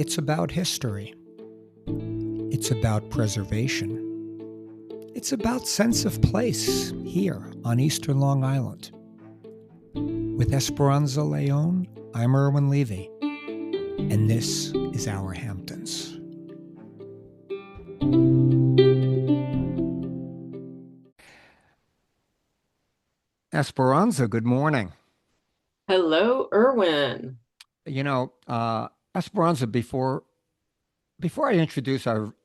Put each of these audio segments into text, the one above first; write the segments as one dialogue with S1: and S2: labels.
S1: It's about history. It's about preservation. It's about sense of place here on Eastern Long Island. With Esperanza Leon, I'm Irwin Levy, and this is Our Hamptons. Esperanza, good morning.
S2: Hello, Irwin.
S1: You know, Esperanza, before I introduce our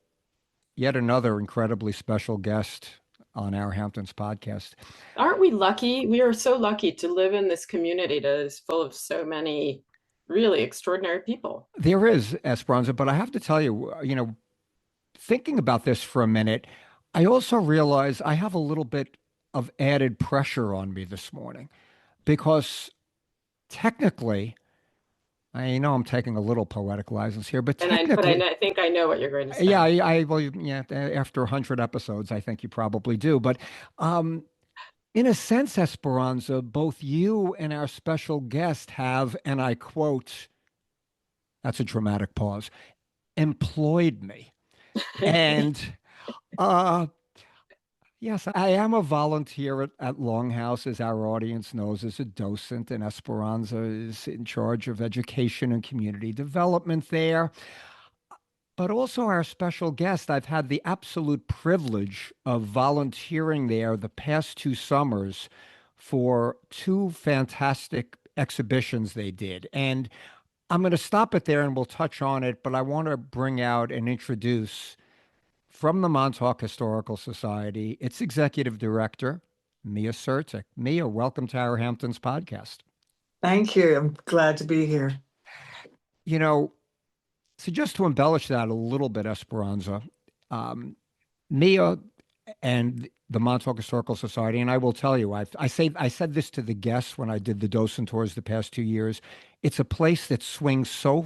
S1: yet another incredibly special guest on Our Hamptons podcast.
S2: Aren't we lucky? We are so lucky to live in this community that is full of so many really extraordinary people.
S1: There is, Esperanza, but I have to tell you, thinking about this for a minute, I also realize I have a little bit of added pressure on me this morning because technically, I know I'm taking a little poetic license here, but technically,
S2: I think I know what you're going to say.
S1: yeah, well, yeah, after 100 episodes, I think you probably do. But in a sense, Esperanza, both you and our special guest have, and I quote, that's a dramatic pause, employed me. And yes, I am a volunteer at Longhouse, as our audience knows, as a docent, and Esperanza is in charge of education and community development there. But also our special guest, I've had the absolute privilege of volunteering there the past 2 summers for 2 fantastic exhibitions they did. And I'm going to stop it there and we'll touch on it, but I want to bring out and introduce from the Montauk Historical Society, its executive director, Mia Certic. Mia, welcome to Our Hamptons podcast.
S3: Thank you. I'm glad to be here.
S1: So just to embellish that a little bit, Esperanza, Mia and the Montauk Historical Society, and I will tell you, I said this to the guests when I did the docent tours the past 2 years. It's a place that swings so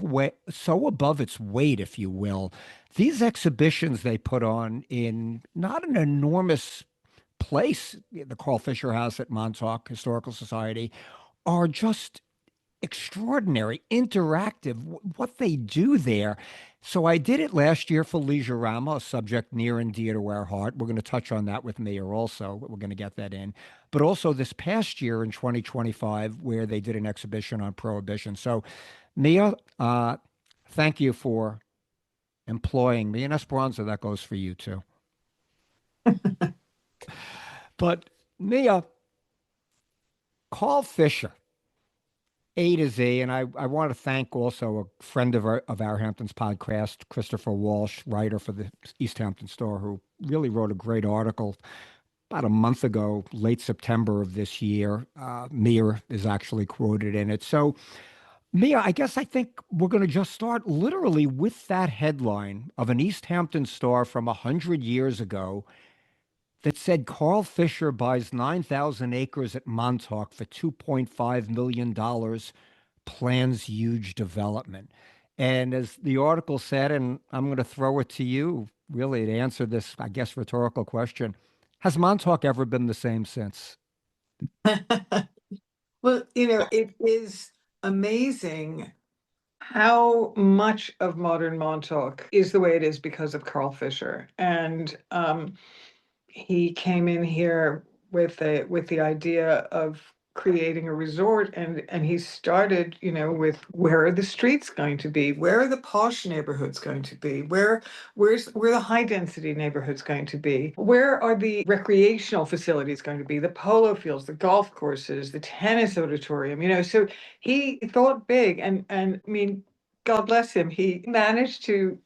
S1: above its weight, if you will. These exhibitions they put on in not an enormous place, the Carl Fisher House at Montauk Historical Society, are just extraordinary, interactive, what they do there. So I did it last year for Leisure-Rama, a subject near and dear to our heart. We're going to touch on that with Mia also. We're going to get that in. But also this past year in 2025, where they did an exhibition on Prohibition. So Mia, thank you for employing me. And Esperanza, that goes for you too. But Mia, Carl Fisher, A to Z, and I want to thank also a friend of our Hamptons podcast, Christopher Walsh, writer for the East Hampton Star, who really wrote a great article about a month ago, late September of this year. Mia is actually quoted in it. So, Mia, I think we're going to just start literally with that headline of an East Hampton Star from 100 years ago that said Carl Fisher buys 9,000 acres at Montauk for $2.5 million, plans huge development. And as the article said, and I'm going to throw it to you, really, to answer this, I guess, rhetorical question, has Montauk ever been the same since?
S3: Well, it is amazing how much of modern Montauk is the way it is because of Carl Fisher. And he came in here with the idea of creating a resort, and he started, with where are the streets going to be? Where are the posh neighborhoods going to be? Where the high density neighborhoods going to be? Where are the recreational facilities going to be? The polo fields, the golf courses, the tennis auditorium, so he thought big, and I mean, God bless him, he managed to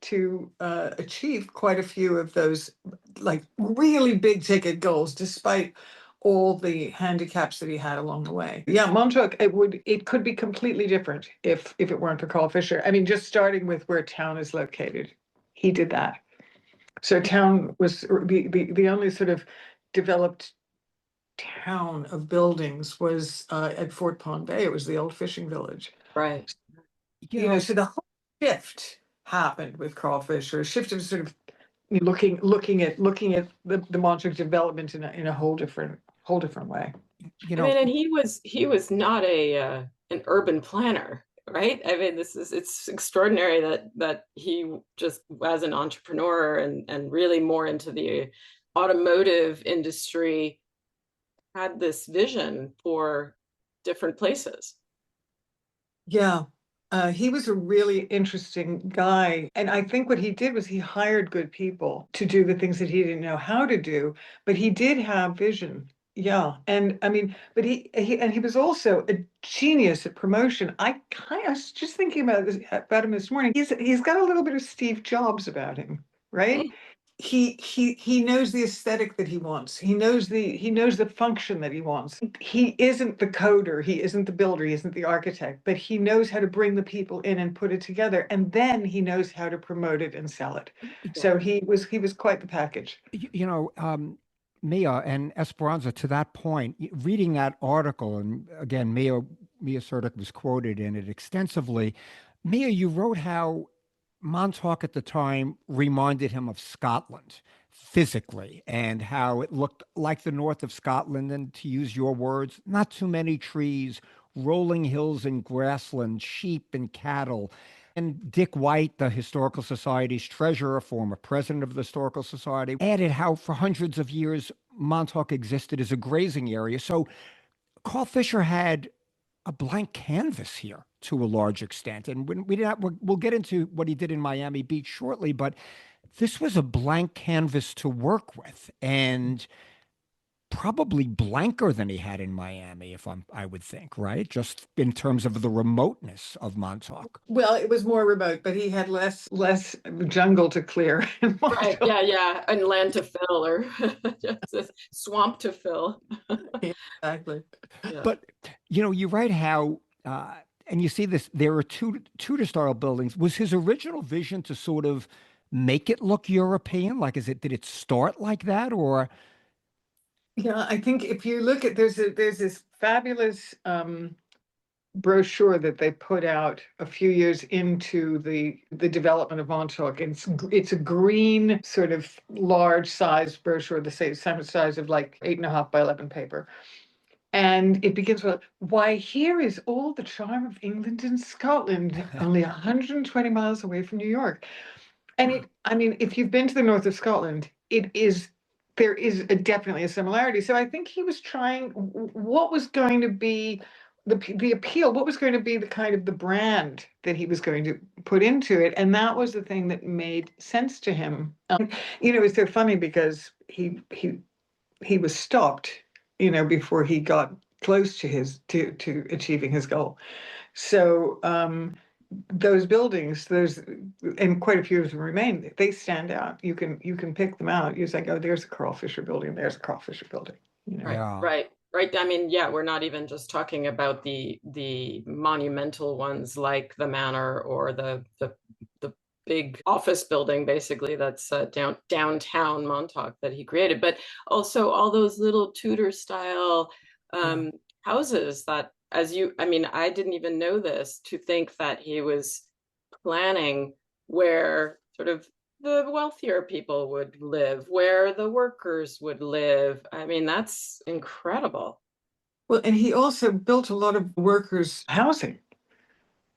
S3: achieve quite a few of those like really big ticket goals, despite all the handicaps that he had along the way. Yeah, Montauk, it could be completely different if it weren't for Carl Fisher. I mean, just starting with where town is located, he did that. So town was the only sort of developed town of buildings was at Fort Pond Bay. It was the old fishing village.
S2: Right.
S3: So the whole shift happened with Carl Fisher. A shift of sort of looking at the Montauk development in a whole different way.
S2: And he was not an urban planner. right? I mean, it's extraordinary that he just as an entrepreneur and really more into the automotive industry had this vision for different places.
S3: Yeah. He was a really interesting guy. And I think what he did was he hired good people to do the things that he didn't know how to do, but he did have vision. Yeah. And I mean, but he was also a genius at promotion. I was just thinking about him this morning. He's got a little bit of Steve Jobs about him, right? He knows the aesthetic that he wants. He knows the function that he wants. He isn't the coder, he isn't the builder, he isn't the architect, but he knows how to bring the people in and put it together, and then he knows how to promote it and sell it. So he was quite the package.
S1: You know, Mia and Esperanza, to that point, reading that article, and again, Mia Certic was quoted in it extensively. Mia, you wrote how Montauk at the time reminded him of Scotland physically, and how it looked like the north of Scotland, and to use your words, not too many trees, rolling hills and grassland, sheep and cattle. And Dick White, the Historical Society's treasurer, former president of the Historical Society, added how for hundreds of years Montauk existed as a grazing area. So Carl Fisher had a blank canvas here to a large extent. And when we did not, we'll get into what he did in Miami Beach shortly, but this was a blank canvas to work with, and probably blanker than he had in Miami, I would think, right? Just in terms of the remoteness of Montauk.
S3: Well, it was more remote, but he had less jungle to clear in
S2: Right.
S3: Montauk.
S2: Yeah, yeah. And land to fill or just a swamp to fill.
S3: Exactly.
S2: Yeah.
S1: But you write how, and you see this. There are two Tudor-style buildings. Was his original vision to sort of make it look European? Like, did it start like that, or
S3: Yeah, I think if you look at there's this fabulous brochure that they put out a few years into the development of Montauk. And it's a green sort of large size brochure, the same size of like 8.5 by 11 paper. And it begins with, why here is all the charm of England and Scotland, only 120 miles away from New York. And I mean, if you've been to the north of Scotland, there is definitely a similarity. So I think he was trying, what was going to be the appeal, what was going to be the kind of the brand that he was going to put into it. And that was the thing that made sense to him. It's so funny because he was stopped, before he got close to achieving his goal. So those buildings, and quite a few of them remain. They stand out. You can pick them out. You're like, oh, there's a Carl Fisher building. There's a Carl Fisher building.
S2: Right,
S1: yeah,
S2: right. I mean, yeah, we're not even just talking about the monumental ones like the Manor or the big office building, basically that's downtown Montauk that he created, but also all those little Tudor style
S3: Yeah.
S2: houses that, I mean, I didn't even know this to think that he was planning where sort of the wealthier people would live, where the workers would live. I mean, that's incredible.
S3: Well, and he also built a lot of workers' housing.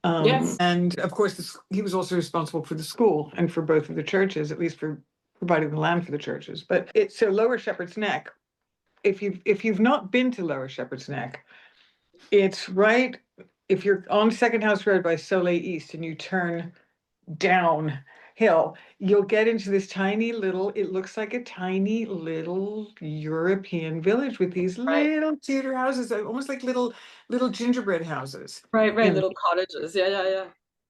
S2: Yes,
S3: And of course, he was also responsible for the school and for both of the churches, at least for providing the land for the churches. But it's so Lower Shepherd's Neck. If you've not been to Lower Shepherd's Neck, it's right if you're on Second House Road by Soleil East and you turn downhill, you'll get into this tiny little, it looks like a tiny little European village with these
S2: right,
S3: little Tudor houses, almost like little gingerbread houses.
S2: right.
S3: And
S2: Little cottages. Yeah, yeah, yeah.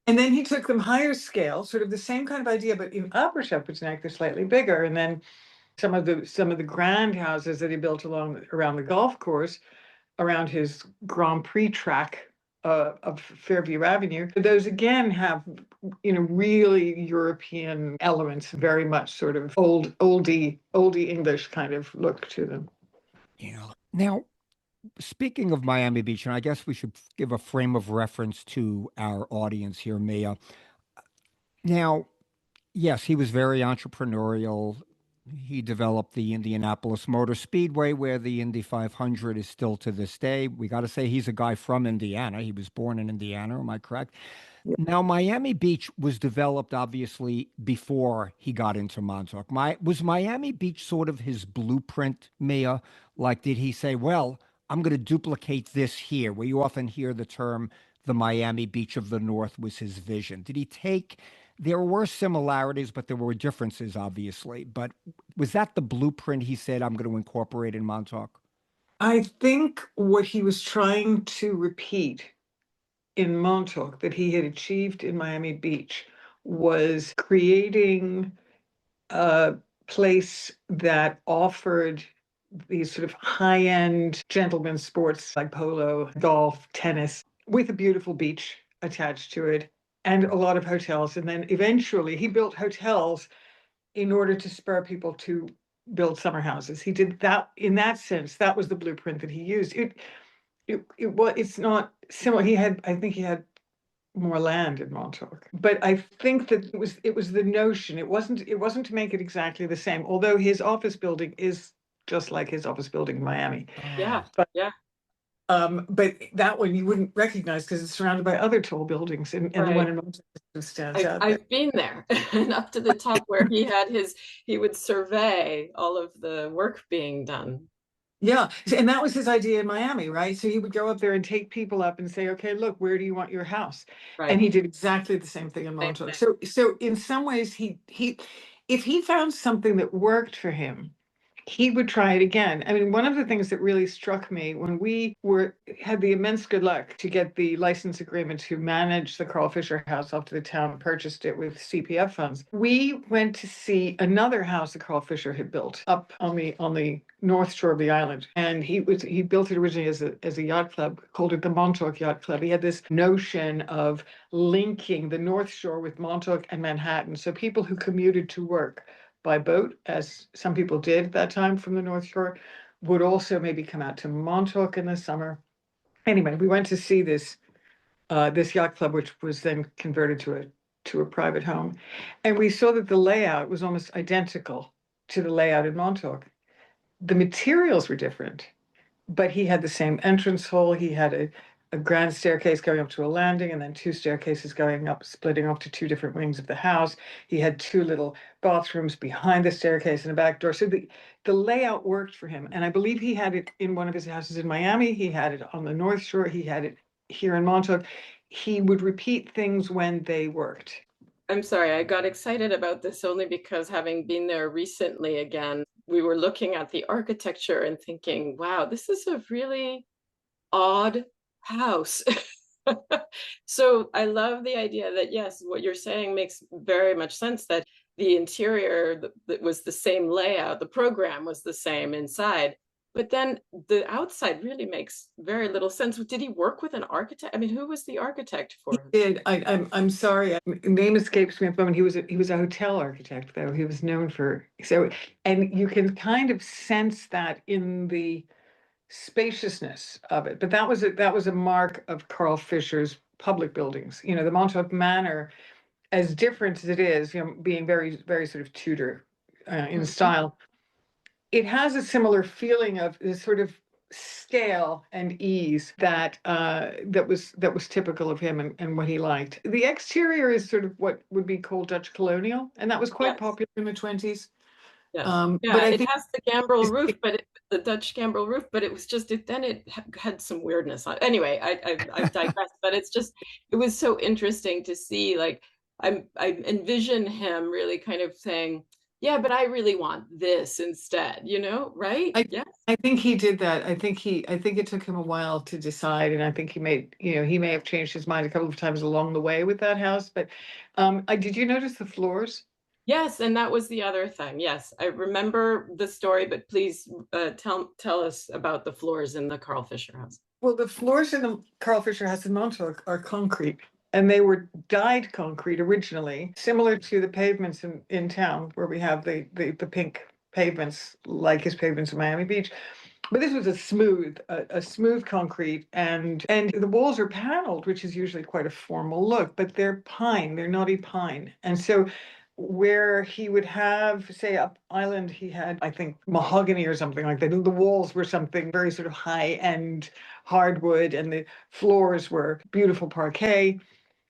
S3: and then he took them higher scale, sort of the same kind of idea, but in Upper Shepherd's Neck, they're slightly bigger. And then some of the grand houses that he built around the golf course, around his Grand Prix track of Fairview Avenue. Those again have, really European elements, very much sort of oldie English kind of look to them.
S1: Now, speaking of Miami Beach, and I guess we should give a frame of reference to our audience here, Mia. Now, yes, he was very entrepreneurial. He developed the Indianapolis Motor Speedway, where the Indy 500 is still to this day. We got to say he's a guy from Indiana. He was born in Indiana. Am I correct?
S3: Yeah.
S1: Now, Miami Beach was developed obviously before he got into Montauk. Was Miami Beach sort of his blueprint, Mia? Like, did he say, well, I'm going to duplicate this here, where you often hear the term the Miami Beach of the North was his vision? Did he take, there were similarities, but there were differences, obviously. But was that the blueprint he said, I'm going to incorporate in Montauk?
S3: I think what he was trying to repeat in Montauk that he had achieved in Miami Beach was creating a place that offered these sort of high-end gentlemen's sports like polo, golf, tennis, with a beautiful beach attached to it and a lot of hotels. And then eventually he built hotels in order to spur people to build summer houses. He did that in that sense. That was the blueprint that he used. It's not similar. I think he had more land in Montauk. But I think that it was the notion. It wasn't to make it exactly the same, although his office building is just like his office building in Miami.
S2: Yeah,
S1: Oh,
S2: yeah,
S3: But that one you wouldn't recognize because it's surrounded by other tall buildings, and the one
S2: right.
S3: in Montauk stands
S2: I've
S3: out there.
S2: I've been there and up to the top where he would survey all of the work being done.
S3: Yeah, and that was his idea in Miami, right? So he would go up there and take people up and say, "Okay, look, where do you want your house?" And
S2: Right.
S3: he did exactly the same thing in
S2: Same
S3: Montauk.
S2: thing.
S3: So in some ways, if he found something that worked for him, he would try it again. I mean, one of the things that really struck me when we had the immense good luck to get the license agreement to manage the Carl Fisher house after the town purchased it with CPF funds, we went to see another house that Carl Fisher had built up on the north shore of the island. And he built it originally as a yacht club, called it the Montauk Yacht Club. He had this notion of linking the North Shore with Montauk and Manhattan. So people who commuted to work by boat, as some people did at that time from the North Shore, would also maybe come out to Montauk in the summer. Anyway, we went to see this yacht club, which was then converted to a private home, and we saw that the layout was almost identical to the layout in Montauk. The materials were different, but he had the same entrance hall. He had a grand staircase going up to a landing, and then two staircases going up, splitting off to two different wings of the house. He had two little bathrooms behind the staircase and a back door. So the layout worked for him. And I believe he had it in one of his houses in Miami. He had it on the North Shore. He had it here in Montauk. He would repeat things when they worked.
S2: I'm sorry, I got excited about this only because having been there recently again, we were looking at the architecture and thinking, wow, this is a really odd house. So I love the idea that, yes, what you're saying makes very much sense, that the interior that was the same layout, the program was the same inside, but then the outside really makes very little sense. Did he work with an architect? I mean, who was the architect
S3: He
S2: for?
S3: did. I'm sorry. Name escapes me at the moment. He was a hotel architect, though. He was known for so, and you can kind of sense that in the spaciousness of it. But that was a mark of Carl Fisher's public buildings. The Montauk Manor, as different as it is, being very, very sort of Tudor in
S2: Mhm.
S3: style, it has a similar feeling of this sort of scale and ease that was typical of him and what he liked. The exterior is sort of what would be called Dutch colonial, and that was quite
S2: Yes.
S3: popular in the 20s.
S2: Yes.
S3: But
S2: Yeah,
S3: I
S2: it
S3: think
S2: has the gambrel roof, but the Dutch gambrel roof, but it was just then it had some weirdness on. Anyway, I've digressed, but it was so interesting to see. Like I envision him really kind of saying, "Yeah, but I really want this instead," right?
S3: I
S2: Yes.
S3: I think he did that. I think it took him a while to decide, and I think he may have changed his mind a couple of times along the way with that house. But did you notice the floors?
S2: Yes, and that was the other thing. Yes, I remember the story, but please tell us about the floors in the Carl Fisher house.
S3: Well, the floors in the Carl Fisher House in Montauk are concrete, and they were dyed concrete originally, similar to the pavements in town where we have the pink pavements, like his pavements in Miami Beach. But this was a smooth concrete, and the walls are paneled, which is usually quite a formal look, but they're pine, they're knotty pine. And so where he would have, say, up island, he had, I think, mahogany or something like that. The walls were something very sort of high-end hardwood, and the floors were beautiful parquet.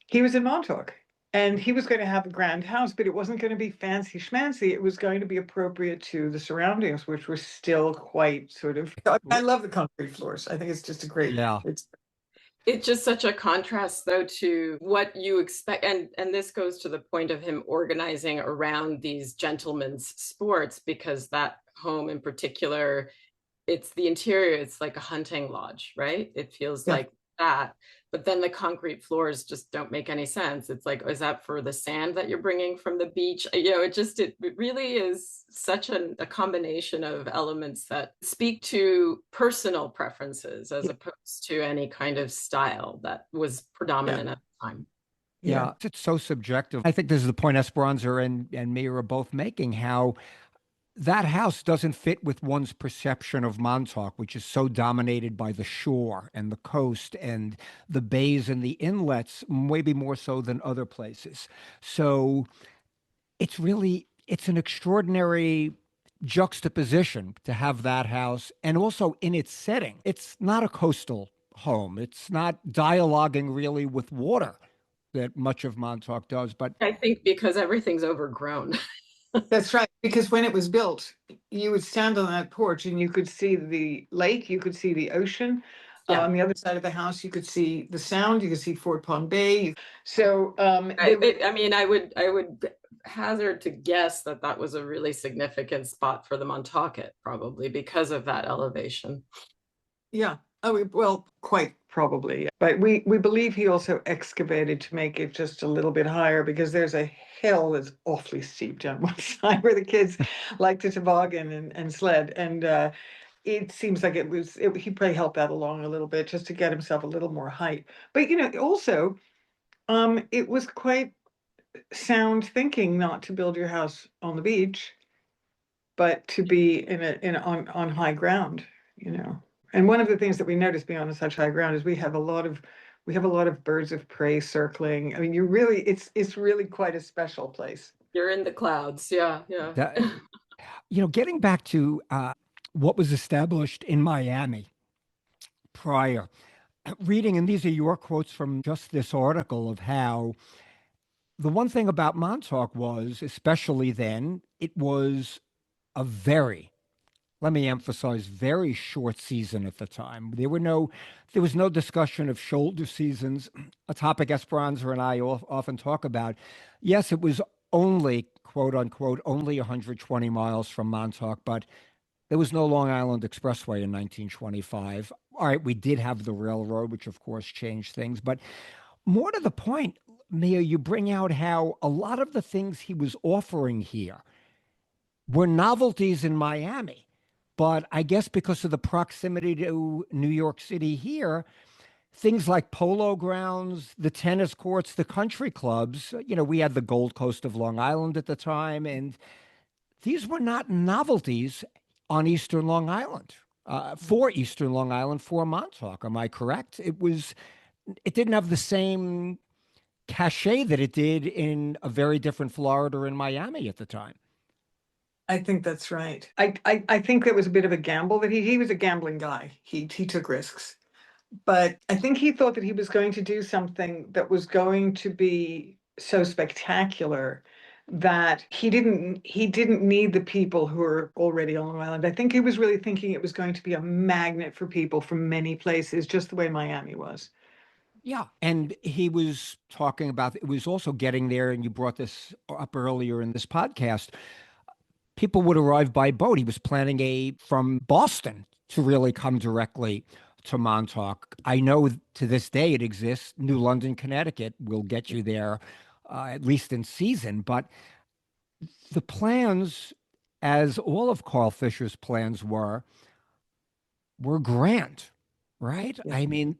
S3: He was in Montauk, and he was going to have a grand house, but it wasn't going to be fancy schmancy. It was going to be appropriate to the surroundings, which were still quite sort of. I love the concrete floors. I think it's just a great.
S1: Yeah.
S2: It's just such a contrast, though, to what you expect, and this goes to the point of him organizing around these gentlemen's sports, because that home in particular, it's the interior, it's like a hunting lodge, right? It feels
S3: Yeah.
S2: like that. But then the concrete floors just don't make any sense. It's like, is that for the sand that you're bringing from the beach? It really is such a combination of elements that speak to personal preferences as opposed to any kind of style that was predominant at the time.
S1: Yeah, it's so subjective. I think this is the point Esperanza and Mia are both making, how that house doesn't fit with one's perception of Montauk, which is so dominated by the shore and the coast and the bays and the inlets, maybe more so than other places. So it's an extraordinary juxtaposition to have that house, and also in its setting. It's not a coastal home. It's not dialoguing really with water that much of Montauk does, but
S2: I think because everything's overgrown.
S3: That's right. Because when it was built, you would stand on that porch and you could see the lake, you could see the ocean.
S2: Yeah.
S3: On the other side of the house, you could see the Sound, you could see Fort Pond Bay. So
S2: I would hazard to guess that that was a really significant spot for the Montaukett, probably because of that elevation.
S3: yeah. Oh, well, quite probably. But we believe he also excavated to make it just a little bit higher, because there's a hill that's awfully steep down one side where the kids like to toboggan and sled. And it seems like he probably helped that along a little bit just to get himself a little more height. But also, it was quite sound thinking not to build your house on the beach, but to be on high ground. And one of the things that we notice being on such high ground is we have a lot of birds of prey circling. I mean, it's really quite a special place.
S2: You're in the clouds. Yeah.
S1: that, getting back to what was established in Miami prior, reading, and these are your quotes from just this article, of how the one thing about Montauk was, especially then, it was a very, let me emphasize, very short season at the time. There was no discussion of shoulder seasons, a topic Esperanza and I often talk about. Yes, it was only, quote unquote, only 120 miles from Montauk, but there was no Long Island Expressway in 1925. All right, we did have the railroad, which of course changed things, but more to the point, Mia, you bring out how a lot of the things he was offering here were novelties in Miami. But I guess because of the proximity to New York City here, things like polo grounds, the tennis courts, the country clubs, we had the Gold Coast of Long Island at the time, and these were not novelties on Eastern Long Island, for Eastern Long Island, for Montauk. Am I correct? It didn't have the same cachet that it did in a very different Florida or in Miami at the time.
S3: I think that's right. I think that was a bit of a gamble, that he was a gambling guy. He took risks. But I think he thought that he was going to do something that was going to be so spectacular that he didn't need the people who are already on Long Island. I think he was really thinking it was going to be a magnet for people from many places, just the way Miami was.
S1: Yeah. And he was talking about, it was also getting there, and you brought this up earlier in this podcast. People would arrive by boat. He was planning from Boston to really come directly to Montauk. I know to this day it exists. New London, Connecticut will get you there, at least in season. But the plans, as all of Carl Fisher's plans were grand, right?
S3: Yeah.
S1: I mean,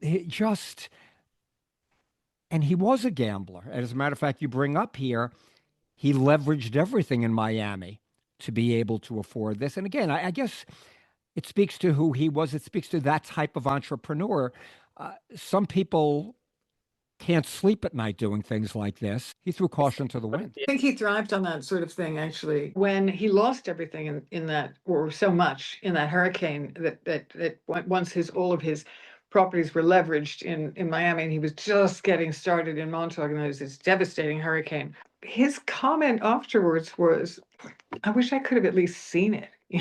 S1: and he was a gambler. As a matter of fact, you bring up here, he leveraged everything in Miami to be able to afford this. And again, I guess it speaks to who he was. It speaks to that type of entrepreneur. Some people can't sleep at night doing things like this. He threw caution to the wind.
S3: I think he thrived on that sort of thing, actually. When he lost everything in that, or so much in that hurricane, that once all of his properties were leveraged in Miami, and he was just getting started in Montauk, and there was this devastating hurricane. His comment afterwards was, "I wish I could have at least seen it." He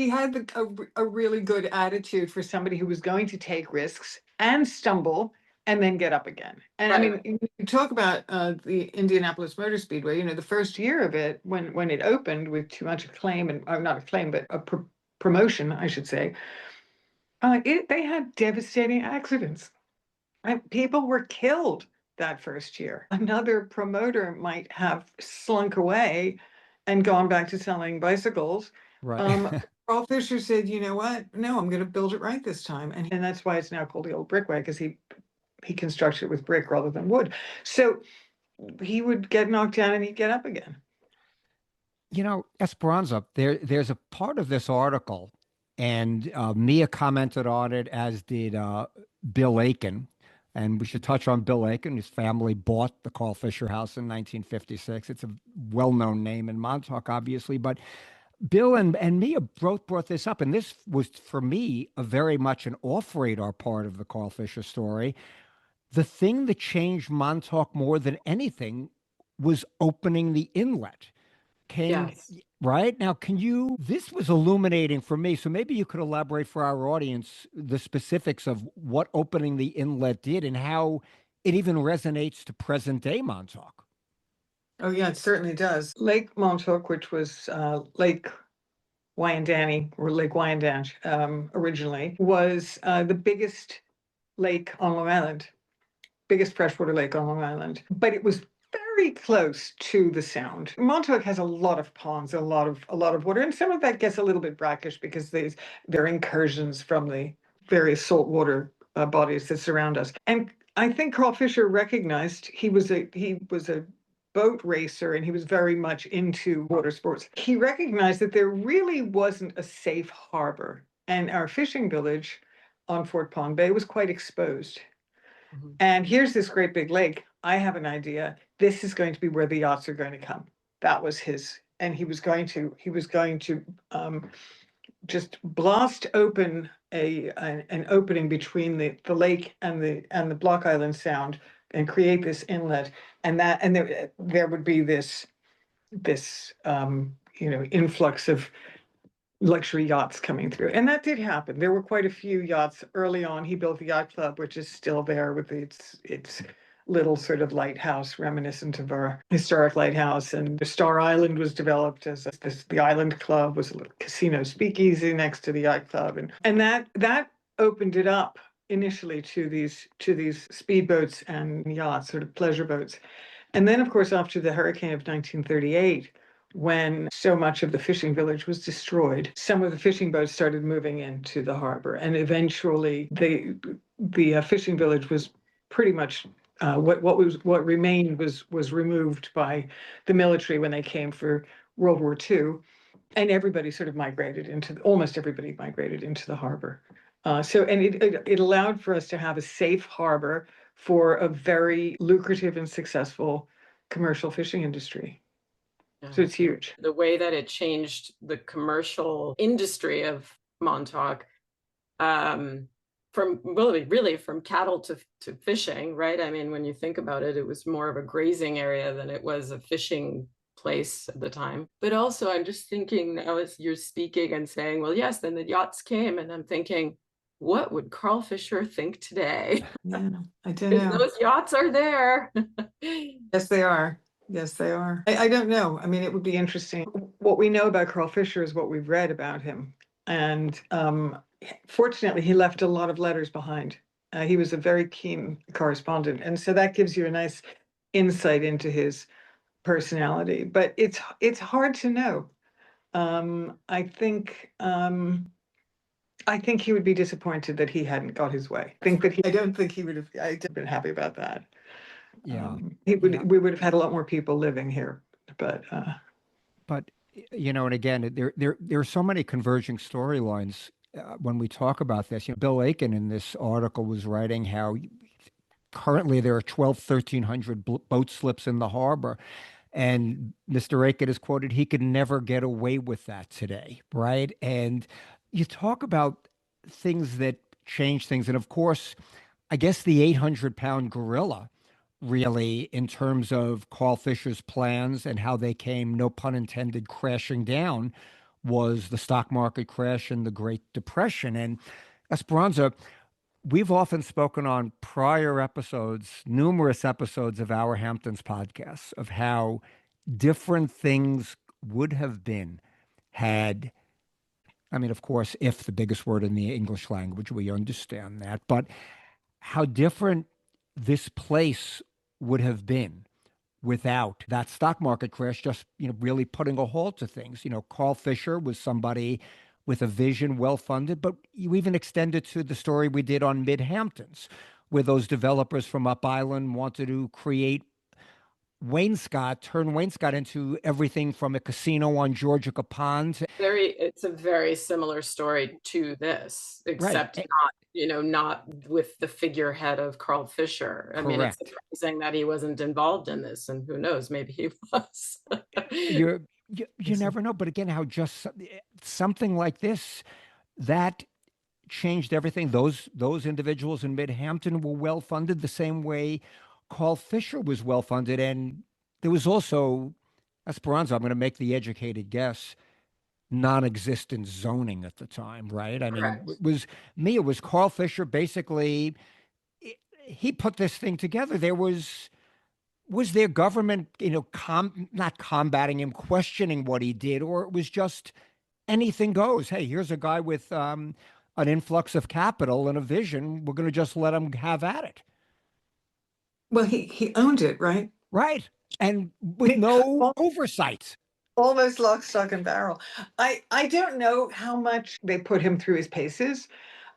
S3: had a really good attitude for somebody who was going to take risks and stumble and then get up again. And I mean, you talk about the Indianapolis Motor Speedway. The first year of it, when it opened with too much acclaim, and not acclaim, but a promotion, I should say, they had devastating accidents. People were killed that first year. Another promoter might have slunk away and gone back to selling bicycles.
S1: Right.
S3: Carl Fisher said, "You know what? No, I'm going to build it right this time." And that's why it's now called the Old Brickway, because he constructed it with brick rather than wood. So he would get knocked down and he'd get up again.
S1: Esperanza, there's a part of this article, and Mia commented on it, as did Bill Aiken. And we should touch on Bill Aiken. His family bought the Carl Fisher House in 1956. It's a well-known name in Montauk, obviously, but Bill and Mia both brought this up, and this was, for me, a very much an off-radar part of the Carl Fisher story. The thing that changed Montauk more than anything was opening the inlet.
S2: Yes.
S1: Right now, this was illuminating for me. So maybe you could elaborate for our audience the specifics of what opening the inlet did and how it even resonates to present day Montauk.
S3: Oh, yeah, it certainly does. Lake Montauk, which was Lake Wyandanny, or Lake Wyandanch originally, was the biggest lake on Long Island, biggest freshwater lake on Long Island. But it was very close to the Sound. Montauk has a lot of ponds, a lot of water, and some of that gets a little bit brackish because they're incursions from the various saltwater bodies that surround us. And I think Carl Fisher recognized he was a boat racer, and he was very much into water sports. He recognized that there really wasn't a safe harbor, and our fishing village on Fort Pond Bay was quite exposed.
S2: Mhm.
S3: And here's this great big lake. I have an idea. This is going to be where the yachts are going to come. That was his, and he was going to just blast open an opening between the lake and the Block Island Sound, and create this inlet, and there would be this influx of luxury yachts coming through. And that did happen. There were quite a few yachts early on. He built the yacht club, which is still there with its little sort of lighthouse reminiscent of our historic lighthouse. And the Star Island was developed as the Island Club was a little casino speakeasy next to the yacht club. And that opened it up initially to these speedboats and yachts, sort of pleasure boats. And then, of course, after the hurricane of 1938, when so much of the fishing village was destroyed, some of the fishing boats started moving into the harbor, and eventually the fishing village was pretty much what remained was removed by the military when they came for World War II, and almost everybody migrated into the harbor. And it allowed for us to have a safe harbor for a very lucrative and successful commercial fishing industry. So it's huge.
S2: The way that it changed the commercial industry of Montauk, from really from cattle to fishing, right? I mean, when you think about it, it was more of a grazing area than it was a fishing place at the time. But also, I'm just thinking now as you're speaking and saying, well, yes, then the yachts came, and I'm thinking, what would Carl Fisher think today?
S3: Yeah, I don't know.
S2: Those yachts are there.
S3: Yes, they are. Yes, they are. I don't know. I mean, it would be interesting. What we know about Carl Fisher is what we've read about him. And fortunately, he left a lot of letters behind. He was a very keen correspondent. And so that gives you a nice insight into his personality. But it's hard to know. I think he would be disappointed that he hadn't got his way. I don't think he would have. I'd been happy about that.
S1: Yeah.
S3: We would have had a lot more people living here, but
S1: and again, there are so many converging storylines when we talk about this. Bill Aiken in this article was writing how currently there are 1,300 boat slips in the harbor. And Mr. Aiken is quoted, he could never get away with that today, right? And you talk about things that change things. And of course, I guess the 800-pound gorilla, really, in terms of Carl Fisher's plans and how they came, no pun intended, crashing down, was the stock market crash and the Great Depression. And Esperanza, we've often spoken on prior episodes, numerous episodes of Our Hamptons podcasts, of how different things would have been had, I mean, of course, if the biggest word in the English language, we understand that, but how different this place would have been without that stock market crash, just, really putting a halt to things. Carl Fisher was somebody with a vision, well funded, but you even extend it to the story we did on Mid Hamptons, where those developers from Up Island wanted to create turn Wainscott into everything from a casino on Georgica Pond.
S2: It's a very similar story to this,
S1: Right.
S2: except not with the figurehead of Carl Fisher. I mean, it's
S1: Correct.
S2: surprising that he wasn't involved in this, and who knows, maybe he was.
S1: You never know. But again, how just something like this that changed everything. Those individuals in Midhampton were well funded the same way Carl Fisher was well funded. And there was also, Esperanza, I'm going to make the educated guess, non-existent zoning at the time, right? I mean,
S2: Correct.
S1: was Carl Fisher basically, he put this thing together. Was there government, not combating him, questioning what he did, or it was just anything goes? Hey, here's a guy with an influx of capital and a vision. We're going to just let him have at it.
S3: Well, he owned it, right?
S1: Right. And with no oversight.
S3: Almost lock, stock, and barrel. I don't know how much they put him through his paces.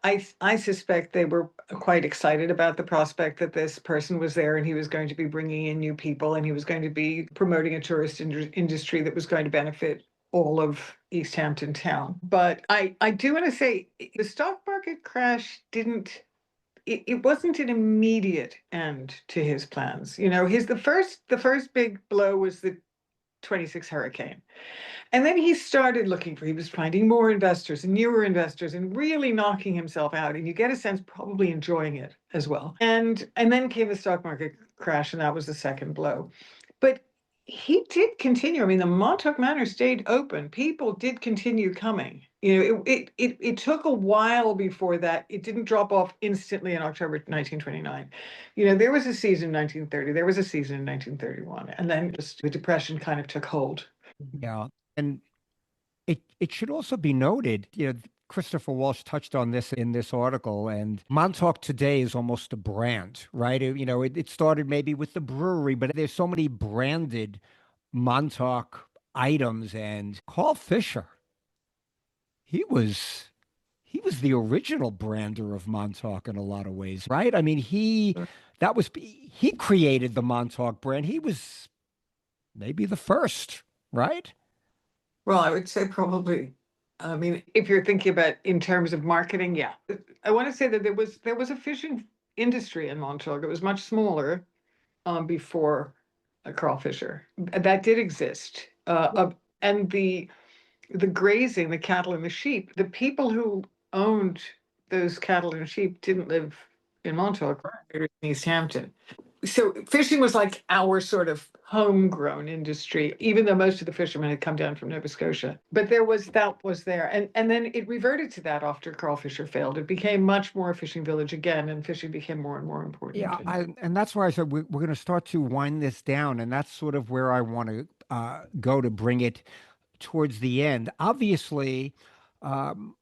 S3: I suspect they were quite excited about the prospect that this person was there and he was going to be bringing in new people and he was going to be promoting a tourist industry that was going to benefit all of East Hampton town. But I do want to say the stock market crash it wasn't an immediate end to his plans. The first big blow was the 26 hurricane. And then he was finding more investors and newer investors and really knocking himself out. And you get a sense probably enjoying it as well. And then came the stock market crash, and that was the second blow. But he did continue. I mean, the Montauk Manor stayed open. People did continue coming. It took a while before that. It didn't drop off instantly in October 1929. There was a season in 1930, there was a season in 1931, and then just the Depression kind of took hold.
S1: Yeah. And it should also be noted, Christopher Walsh touched on this in this article, and Montauk today is almost a brand, right? It started maybe with the brewery, but there's so many branded Montauk items. And Carl Fisher, he was the original brander of Montauk in a lot of ways, right? I mean, he created the Montauk brand. He was maybe the first, right?
S3: Well, I would say probably. I mean, if you're thinking about in terms of marketing, yeah. I want to say that there was a fishing industry in Montauk. It was much smaller before Carl Fisher. That did exist. And the grazing, the cattle and the sheep, the people who owned those cattle and sheep didn't live in Montauk, they were in East Hampton. So fishing was like our sort of homegrown industry, even though most of the fishermen had come down from Nova Scotia. But that was there. And then it reverted to that after Carl Fisher failed. It became much more a fishing village again, and fishing became more and more important.
S1: Yeah, and that's why I said we're going to start to wind this down, and that's sort of where I want to go to bring it towards the end. Obviously, um,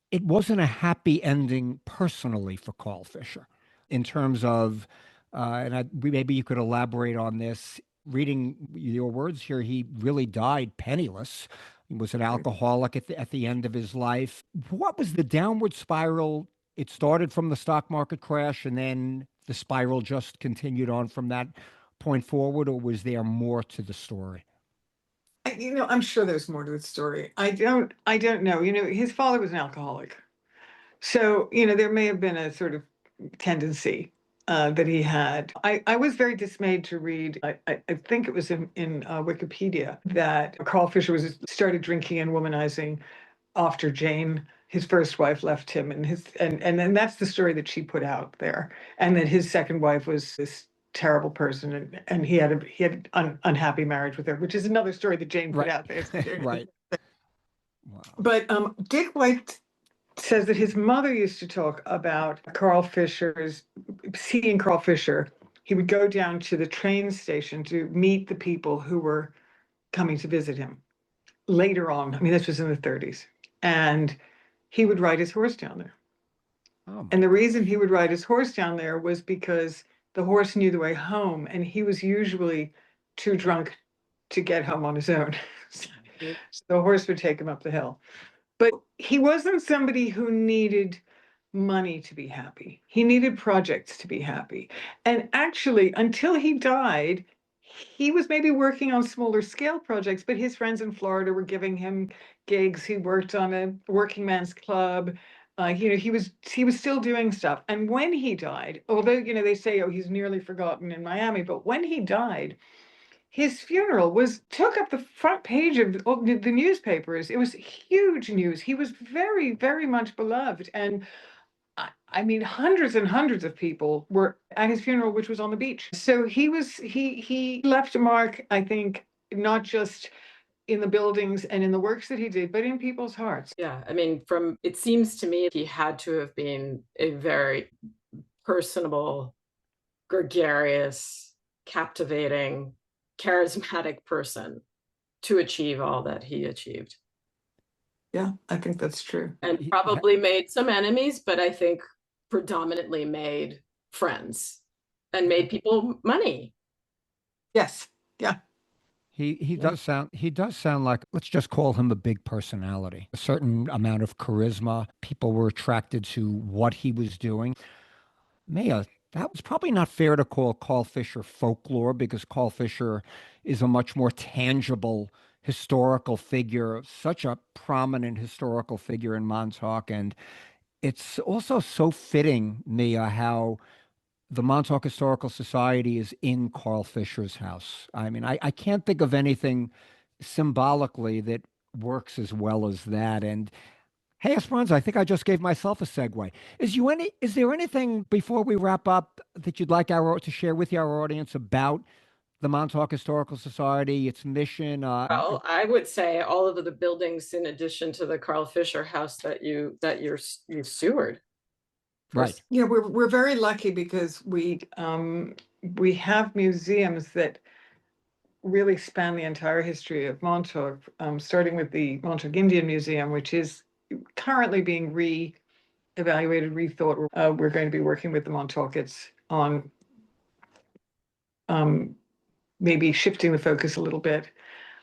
S1: it wasn't a happy ending personally for Carl Fisher in terms of, maybe you could elaborate on this. Reading your words here, he really died penniless. He was an alcoholic at the end of his life. What was the downward spiral? It started from the stock market crash, and then the spiral just continued on from that point forward, or was there more to the story?
S3: I'm sure there's more to the story. I don't know. His father was an alcoholic. So, there may have been a sort of tendency that he had. I was very dismayed to read, I think it was in Wikipedia, that Carl Fisher started drinking and womanizing after Jane, his first wife, left him, and then that's the story that she put out there, and that his second wife was this terrible person, and he had unhappy marriage with her, which is another story that Jane put
S1: Right.
S3: out there.
S1: Right. Wow.
S3: But Dick White says that his mother used to talk about seeing Carl Fisher. He would go down to the train station to meet the people who were coming to visit him later on. I mean, this was in the 30s. And he would ride his horse down there.
S1: Oh my
S3: And the reason he
S1: gosh.
S3: would ride his horse down there was because the horse knew the way home, and he was usually too drunk to get home on his own. So the horse would take him up the hill. But he wasn't somebody who needed money to be happy. He needed projects to be happy. And actually, until he died, he was maybe working on smaller scale projects, but his friends in Florida were giving him gigs. He worked on a working man's club. He was still doing stuff. And when he died, although they say, oh, he's nearly forgotten in Miami, but when he died, his funeral took up the front page of the newspapers. It was huge news. He was very, very much beloved, and I mean, hundreds and hundreds of people were at his funeral, which was on the beach. So he left a mark, I think, not just in the buildings and in the works that he did, but in people's hearts.
S2: Yeah, I mean, it seems to me he had to have been a very personable, gregarious, captivating, charismatic person to achieve all that he achieved.
S3: Yeah, I think that's true.
S2: And
S1: He,
S2: probably made some enemies, but I think predominantly made friends and made people money.
S3: Yes. Yeah.
S1: he
S3: Yeah.
S1: does sound like, let's just call him a big personality, a certain amount of charisma. People were attracted to what he was doing. Mia, that was probably not fair to call Carl Fisher folklore because Carl Fisher is a much more tangible historical figure, such a prominent historical figure in Montauk. And it's also so fitting, Mia, how the Montauk Historical Society is in Carl Fisher's house. I mean, I can't think of anything symbolically that works as well as that. And hey, Esperanza, I think I just gave myself a segue. Is there anything before we wrap up that you'd like to share with our audience about the Montauk Historical Society, its mission?
S2: Well, I would say all of the buildings, in addition to the Carl Fisher house you steward.
S1: Right.
S3: Yeah, we're very lucky because we have museums that really span the entire history of Montauk, starting with the Montauk Indian Museum, which is currently being re-evaluated, rethought. We're going to be working with the Montaukets on um, maybe shifting the focus a little bit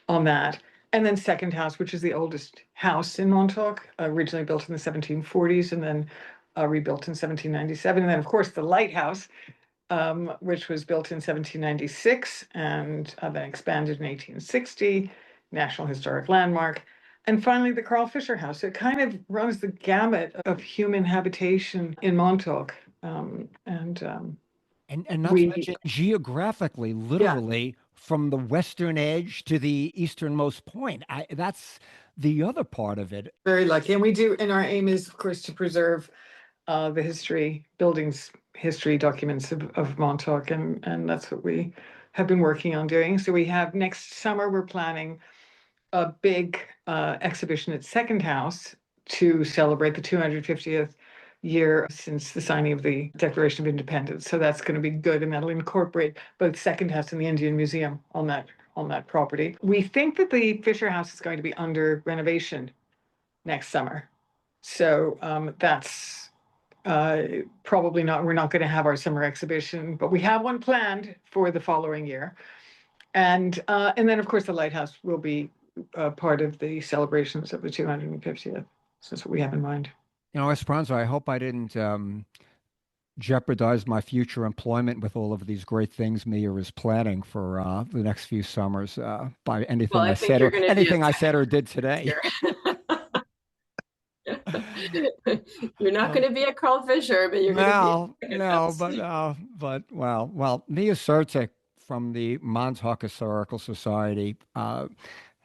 S3: on that. And then Second House, which is the oldest house in Montauk, originally built in the 1740s and then rebuilt in 1797. And then, of course, the Lighthouse, which was built in 1796 and then expanded in 1860, National Historic Landmark. And finally, the Carl Fisher House. It kind of runs the gamut of human habitation in Montauk.
S1: And not to
S3: We,
S1: mention geographically,
S3: yeah,
S1: literally from the western edge to the easternmost point. That's the other part of it.
S3: very lucky. And we do, and our aim is, of course, to preserve the history documents of Montauk, and that's what we have been working on doing. So we have next summer, we're planning a big exhibition at Second House to celebrate the 250th year since the signing of the Declaration of Independence. So that's going to be good, and that'll incorporate both Second House and the Indian Museum on that property. We think that the Fisher House is going to be under renovation next summer. So that's probably not, we're not going to have our summer exhibition, but we have one planned for the following year. And then, of course, the Lighthouse will be part of the celebrations of the 250th. So that's what we have in mind.
S1: Esperanza, I hope I didn't jeopardize my future employment with all of these great things Mia is planning for the next few summers by anything
S2: Well, I
S1: I
S2: think
S1: said
S2: you're
S1: or
S2: going to be a
S1: anything I said or did today.
S2: You're not going to be a Carl Fisher, but you're going to be
S1: No,
S2: a
S1: no,
S2: house.
S1: but well, Mia Certic from the Montauk Historical Society.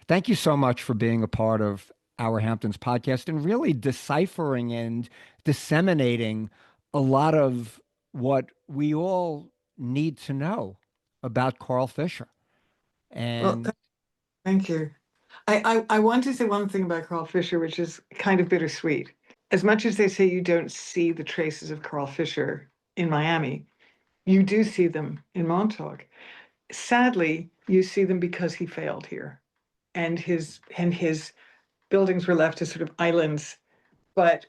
S1: Thank you so much for being a part of Our Hamptons podcast and really deciphering and disseminating a lot of what we all need to know about Carl Fisher.
S3: Well,
S1: And
S3: thank you. I want to say one thing about Carl Fisher, which is kind of bittersweet. As much as they say you don't see the traces of Carl Fisher in Miami, you do see them in Montauk. Sadly, you see them because he failed here, and his buildings were left as sort of islands. But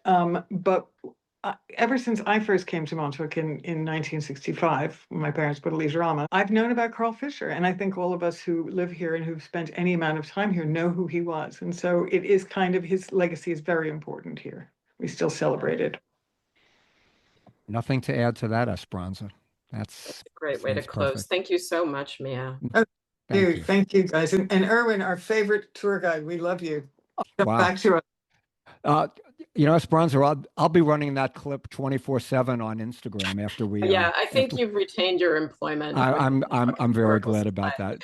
S3: ever since I first came to Montauk in 1965, when my parents put a Leisure-Rama, I've known about Carl Fisher, and I think all of us who live here and who've spent any amount of time here know who he was. And so it is kind of his legacy is very important here. We still celebrate it.
S1: nothing to add to that, Esperanza.
S2: That's a great way to
S1: That's
S2: close.
S1: perfect.
S2: Thank you so much, Mia.
S1: Thank you.
S3: Thank you, guys. And Irwin, our favorite tour guide, we love you. Come
S1: Wow.
S3: back to us.
S1: Uh, Esperanza, I'll be running that clip 24/7 on Instagram after we.
S2: Yeah, I think
S1: after,
S2: you've retained your employment.
S1: I'm very glad about that.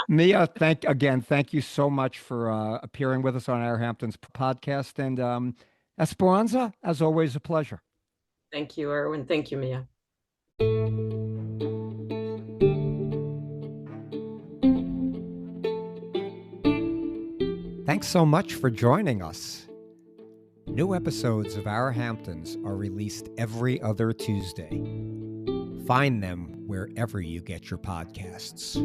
S1: Mia, thank you so much for appearing with us on Our Hamptons podcast, and Esperanza, as always, a pleasure.
S2: Thank you, Irwin. Thank you, Mia.
S1: Thanks so much for joining us. New episodes of Our Hamptons are released every other Tuesday. Find them wherever you get your podcasts.